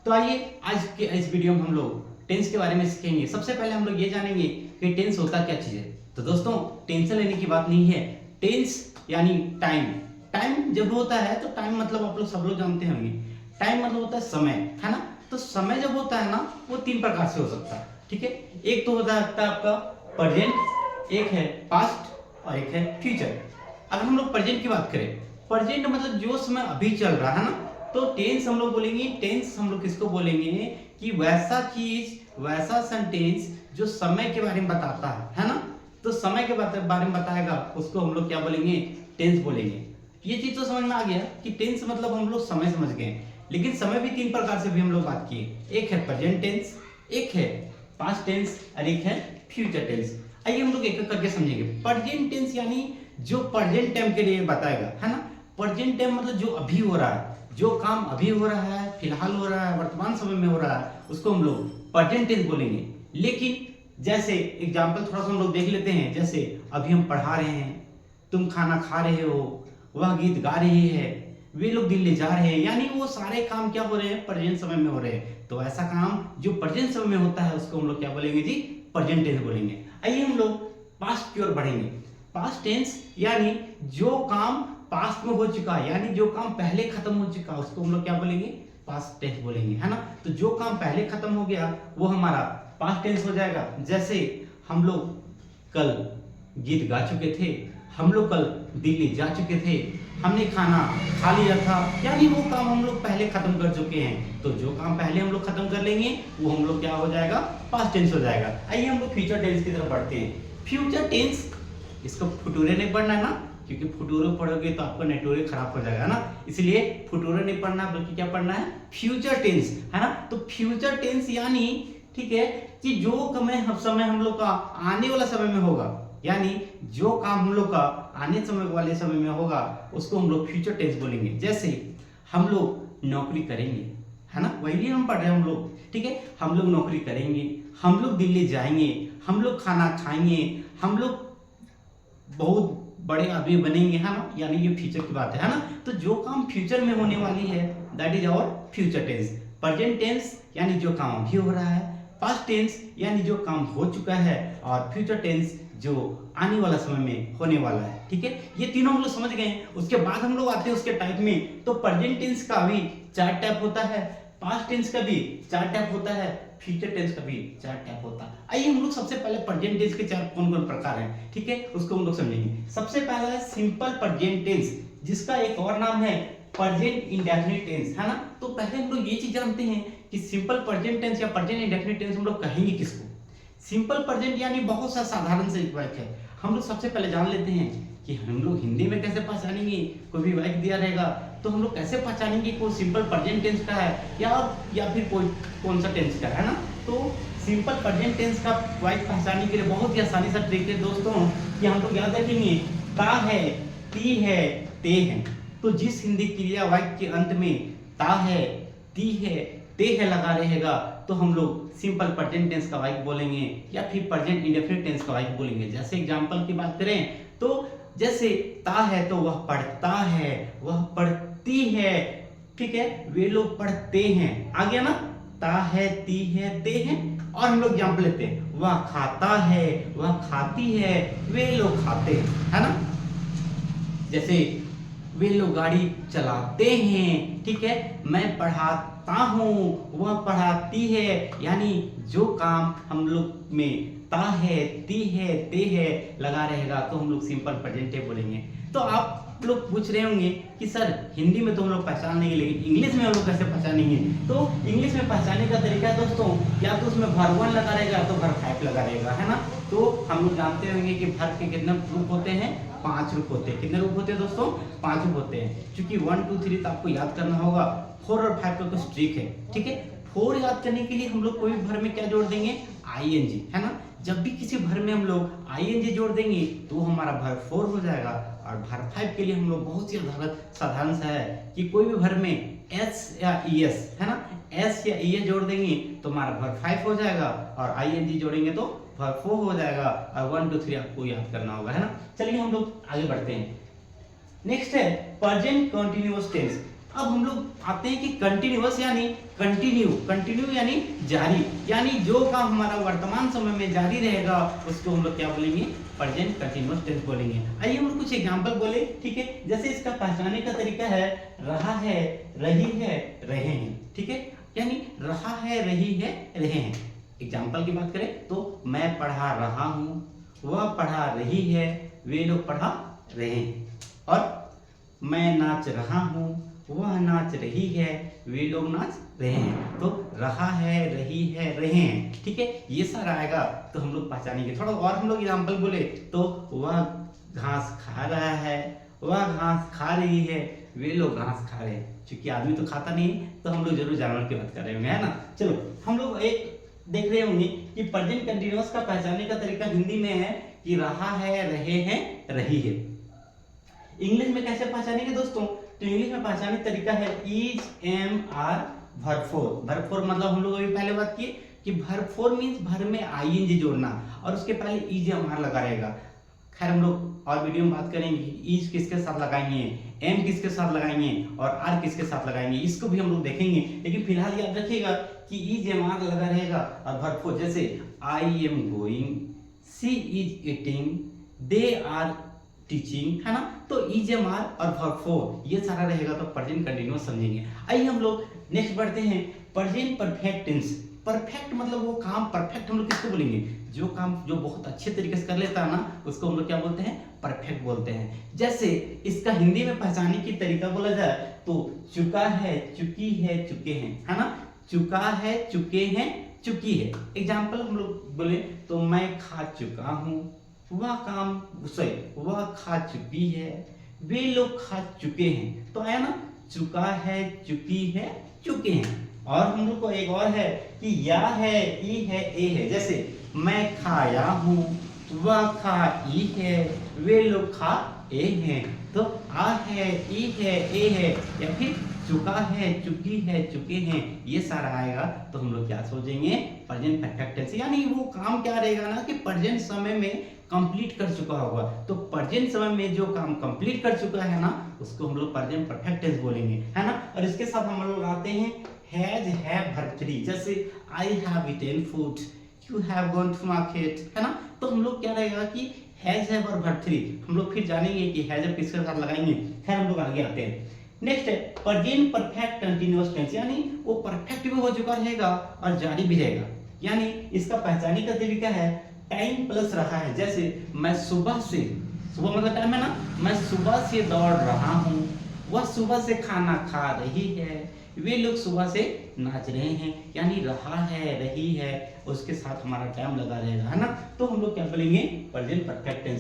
तो आइए आज के इस वीडियो में हम लोग टेंस के बारे में सीखेंगे। सबसे पहले हम लोग ये जानेंगे कि टेंस होता क्या चीज है। तो दोस्तों टेंशन लेने की बात नहीं है। टेंस यानी टाइम। टाइम जब होता है तो टाइम मतलब आप लोग सब लोग जानते होंगे। टाइम मतलब होता है समय, है ना। तो समय जब होता है ना वो तीन प्रकार से हो सकता है, ठीक है। एक तो होता है आपका प्रेजेंट, एक है पास्ट और एक है फ्यूचर। अगर हम लोग प्रेजेंट की बात करें, प्रेजेंट मतलब जो समय अभी चल रहा है ना, तो टेंस हम लोग बोलेंगे। टेंस हम लोग किसको बोलेंगे कि वैसा चीज, वैसा सेंटेंस जो समय के बारे में बताता है ना। तो समय के बारे में बताएगा उसको हम लोग क्या बोलेंगे, टेंस बोलेंगे। ये चीज तो समझ में आ गया कि टेंस मतलब हम लोग समय समझ गए। लेकिन समय भी तीन प्रकार से भी हम लोग बात किए। एक है प्रेजेंट टेंस, एक है पास्ट टेंस और एक है फ्यूचर टेंस। आइए हम लोग एक एक करके समझेंगे। प्रेजेंट टेंस यानी जो प्रेजेंट टाइम के लिए बताएगा, है ना। प्रेजेंट टाइम मतलब जो अभी हो रहा है, जो काम अभी हो रहा है, फिलहाल हो रहा है, वर्तमान समय में हो रहा है, उसको हम लोग प्रेजेंट टेंस बोलेंगे। लेकिन जैसे एग्जांपल थोड़ा सा हम लोग देख लेते हैं। जैसे अभी हम पढ़ा रहे हैं, तुम खाना खा रहे हो, वह गीत गा रही है, वे लोग दिल्ली जा रहे हैं, यानी वो सारे काम क्या हो रहे हैं, प्रेजेंट समय में हो रहे हैं। तो ऐसा काम जो प्रेजेंट समय में होता है उसको हम लोग क्या बोलेंगे जी, प्रेजेंट टेंस बोलेंगे। आइए हम लोग पास्ट की ओर बढ़ेंगे। पास्ट टेंस यानी जो काम पास्ट में हो चुका है, यानी जो काम पहले खत्म हो चुका है, उसको हम लोग क्या बोलेंगे, पास्ट टेंस बोलेंगे, है ना। तो जो काम पहले खत्म हो गया वो हमारा पास्ट टेंस हो जाएगा। जैसे हम लोग कल गीत गा चुके थे, हम लोग कल दिल्ली जा चुके थे, हमने खाना खा लिया था, यानी वो काम हम लोग पहले खत्म कर चुके हैं। तो जो काम पहले हम लोग खत्म कर लेंगे वो हम लोग क्या हो जाएगा, पास्ट टेंस हो जाएगा। आइए हम लोग फ्यूचर टेंस की तरफ बढ़ते हैं। फ्यूचर टेंस, इसको फुटूरे नहीं पढ़ना है ना, क्योंकि फुटूरे पढ़ोगे तो आपका नेटवर्क खराब हो जाएगा ना। इसलिए फुटूरे नहीं पढ़ना बल्कि क्या पढ़ना है, फ्यूचर टेंस, है ना। तो फ्यूचर टेंस यानी ठीक है कि जो समय हम लोग का आने वाला समय में होगा, यानी जो काम हम लोग का आने समय वाले समय में होगा उसको हम लोग फ्यूचर टेंस बोलेंगे। जैसे हम लोग नौकरी करेंगे, है ना, वही हम पढ़ रहे हैं हम लोग, ठीक है। हम लोग नौकरी करेंगे, हम लोग दिल्ली जाएंगे, हम लोग खाना खाएंगे, हम लोग बहुत बड़े आदमी बनेंगे, है ना, यानी ये फ्यूचर की बात है ना। तो जो काम फ्यूचर में होने वाली है that is our future tense. Present tense यानी जो काम अभी हो रहा है, पास्ट टेंस यानी जो काम हो चुका है, और फ्यूचर टेंस जो आने वाला समय में होने वाला है, ठीक है। ये तीनों हम लोग समझ गए। उसके बाद हम लोग आते हैं उसके टाइप में। तो प्रेजेंट टेंस का भी चार टाइप होता है, पास्ट टेंस का भी चार टाइप होता है, फ्यूचर टेंस का भी चार टाइप होता है। आइए हम लोग सबसे पहले प्रेजेंट टेंस के चार कौन कौन प्रकार हैं, ठीक है, उसको हम लोग समझेंगे। सबसे पहला है सिंपल प्रेजेंट टेंस, जिसका एक और नाम है प्रेजेंट इंडेफिनिट टेंस, है ना। तो पहले हम लोग ये चीज जानते हैं कि सिंपल प्रेजेंट टेंस या प्रेजेंट इंडेफिनिट टेंस हम लोग कहेंगे किसको। सिंपल प्रेजेंट यानी बहुत सा साधारण से वाक्य है। हम लोग सबसे पहले जान लेते हैं कि हम लोग हिंदी में कैसे पहचानेंगे। कोई भी वाक्य दिया रहेगा तो हम लोग कैसे पहचानेंगे कोई सिंपल प्रेजेंट टेंस का है या फिर कोई कौन सा टेंस का है ना। तो सिंपल प्रेजेंट टेंस का वाक्य पहचानने के लिए बहुत ही आसानी से ट्रिक है दोस्तों, कि हम लोग याद रखेंगे ता है, ती है, ते है। तो जिस हिंदी क्रिया वाक्य के अंत में ता है, ती है, ते है लगा रहेगा तो हम लोग सिंपल प्रेजेंट टेंस का वाक्य बोलेंगे या फिर प्रेजेंट इंडेफिनिट टेंस का वाक्य बोलेंगे। जैसे एग्जांपल की बात करें तो जैसे ता है तो वह पढ़ता है, वह पढ़ती है, ठीक है, वे लोग पढ़ते हैं। आ गया ना, ता है, ती है, ते हैं। और हम लोग एग्जांपल लेते हैं, वह खाता है, वह खाती है, वे लोग खाते हैं, है ना। जैसे वे लोग गाड़ी चलाते हैं, ठीक है, मैं पढ़ाता हूँ, वह पढ़ाती है, यानी जो काम हम लोग में ता है, ती है, ते है लगा रहेगा तो हम लोग सिंपल प्रेजेंट टेंस बोलेंगे। तो आप लोग पूछ रहे होंगे कि सर हिंदी में तो हम लोग पहचान लेंगे लेकिन इंग्लिश में हम लोग कैसे पहचानेंगे। तो इंग्लिश में पहचानने का तरीका है दोस्तों, या तो उसमें वर्ब 1 लगा रहेगा तो वर्ब 5 लगा रहेगा, है ना। तो हम लोग जानते होंगे कि वर्ब के कितने रूप होते हैं, 5 रूप होते हैं। कितने रूप होते हैं दोस्तों, 5 रूप होते हैं। क्योंकि 1 2 3 तो आपको याद करना होगा, 4 और 5 का कुछ ट्रिक है, ठीक है। 4 याद करने के लिए हम लोग कोई भी वर्ब में क्या जोड़ देंगे, आईएनजी, है ना। जब भी किसी वर्ब में हम लोग आईएनजी जोड़ देंगे तो हमारा वर्ब 4 हो जाएगा। और वर्ब 5 के लिए हम लोग बहुत ही साधारण सा है कि कोई भी वर्ब में एस या ईएस, है ना, एस या ईएस जोड़ देंगे तो हमारा वर्ब 5 हो जाएगा, और आईएनजी जोड़ेंगे तो वर्ब 4 हो जाएगा। और 1 2 3 आपको याद करना होगा, है ना। चलिए हम लोग आगे बढ़ते हैं। नेक्स्ट है प्रेजेंट कंटीन्यूअस टेंस। अब हम लोग आते हैं कि कंटिन्यूअस यानी कंटिन्यू यानी जारी, यानी जो काम हमारा वर्तमान समय में जारी रहेगा उसको हम लोग क्या बोलेंगे, प्रेजेंट कंटिन्यूअस टेंस बोलेंगे। आइए हम कुछ एग्जांपल बोले, ठीक है। जैसे इसका पहचानने का तरीका है रहा है, रही है, रहे हैं, ठीक है। यानी रहा है, रही है, रहे हैं। एग्जांपल की बात करें तो मैं पढ़ा रहा हूँ, वह पढ़ा रही है, वे लोग पढ़ा रहे हैं। और मैं नाच रहा हूँ, वह नाच रही है, वे लोग नाच रहे हैं। तो रहा है, रही है, रहे हैं, ठीक है। ये सारा आएगा तो हम लोग पहचानेंगे। थोड़ा और हम लोग एग्जांपल बोले तो वह घास खा रहा है, वह घास खा रही है, वे लोग घास खा रहे हैं। क्योंकि आदमी तो खाता नहीं तो हम लोग जरूर जानवर की बात कर रहे होंगे, है ना। चलो हम लोग एक देख रहे होंगे कि प्रेजेंट कंटीन्यूअस का पहचानने का तरीका हिंदी में है कि रहा है, रहे हैं, रही है। इंग्लिश में कैसे पहचानेंगे दोस्तों, तो इंग्लिश में पहचानने का तरीका है is, am, are, verb four. Verb four मतलब हम लोग अभी पहले बात किए कि वर्ब फोर मींस भर में आईएनजी जोड़ना और उसके पहले इज, एम, आर लगा रहेगा। खैर हम लोग और वीडियो में बात करेंगे इज किसके साथ लगाएंगे, एम किसके साथ लगाएंगे और आर किसके साथ लगाएंगे, इसको भी हम लोग देखेंगे। लेकिन फिलहाल याद रखिएगा कि इज, एम, आर लगा रहेगा और वर्ब फोर, जैसे I am going, she is eating, they are teaching, है ना। तो इज, एम, आर और वर्ब फोर ये सारा रहेगा तो प्रेजेंट कंटीन्यूअस समझेंगे। आइए हम लोग नेक्स्ट बढ़ते हैं प्रेजेंट परफेक्ट टेंस। परफेक्ट मतलब वो काम परफेक्ट हम लोग किसको बोलेंगे, जो काम जो बहुत अच्छे तरीके से कर लेता है ना उसको हम लोग क्या बोलते हैं, परफेक्ट बोलते हैं। जैसे इसका हिंदी में पहचानने की तरीका बोला जाए तो चुका है, चुकी है, चुके हैं, है ना। चुका है, चुके हैं, चुकी है। एग्जाम्पल हम लोग बोले तो मैं खा चुका हूँ, वह काम वह खा चुकी है, वे लोग खा चुके हैं। तो आया ना, चुका है, चुकी है, चुके हैं। और हम लोग को एक और है कि या है, ई है, ए है। जैसे मैं खाया हूँ, वह खाई है, वे लोग खा ए हैं। तो आ है, ई है, ए है या फिर चुका है, चुकी है, चुके हैं, ये सारा आएगा तो हम लोग क्या सोचेंगे, प्रेजेंट परफेक्ट टेंस। यानी वो काम क्या रहेगा ना कि प्रेजेंट समय में कंप्लीट कर चुका होगा। तो प्रेजेंट समय में जो काम कंप्लीट कर चुका है ना उसको हम लोग प्रेजेंट परफेक्ट टेंस बोलेंगे, है ना। और इसके साथ हम लोग आते हैं हैज, हैव, वर्ब थ्री। जैसे I have eaten food, you have gone to market, है ना। तो हम लोग क्या रहेगा कि हैज, हैव और वर्ब थ्री। हम लोग फिर जानेंगे कि हैज किसके साथ लगाएंगे। खैर हम लोग आगे आते हैं। नेक्स्ट है प्रेजेंट परफेक्ट कंटीन्यूअस टेंस, यानी वो परफेक्ट भी हो चुका रहेगा और जारी भी रहेगा। यानी इसका पहचानने का तरीका है टाइम प्लस रहा है। जैसे मैं सुबह मतलब टाइम है ना, मैं सुबह से दौड़ रहा हूँ, वह सुबह से खाना खा रही है, वे लोग सुबह से नाच रहे हैं। यानी रहा है, रही है, उसके साथ हमारा टाइम लगा रहेगा, है ना। तो हम लोग क्या बोलेंगे, प्रेजेंट परफेक्ट टेंस।